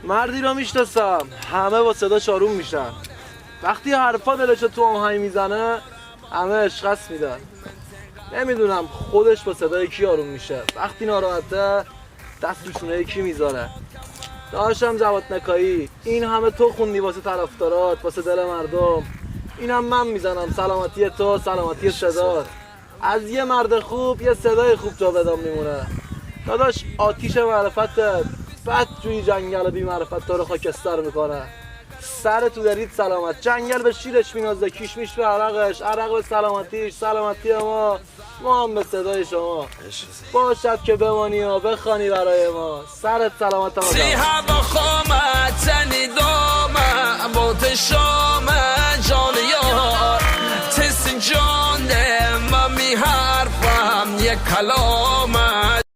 مردی رو میشناسم همه با صداش آروم میشن. وقتی حرفا دلشو تو آهنگ میزنه همه اشخاص میدن. نمیدونم خودش با صدای کی آروم میشه. وقتی ناراحته دست رو شونه کی میذاره. داشتم جواد نکایی، این همه تو خوندی واسه طرفدارات، واسه دل مردم. اینم من میزنم سلامتی تو، سلامتی صدات. از یه مرد خوب یه صدای خوب جاودان میمونه. داداش آتیش معرفتت بد جوی جنگل بی معرفت تو رو خاکستر میکنه. سر تو درید سلامت، جنگل به شیرش مینازه، کیشمیش به عرقش، عرق به سلامتیش، سلامتی ما هم به صدای شما. باشد که بمانی و بخوانی برای ما. سرت سلامت ما. سی هوا خامت تنی دامه بوت شامه جان یار تسین جان من می حرفم یک کلامه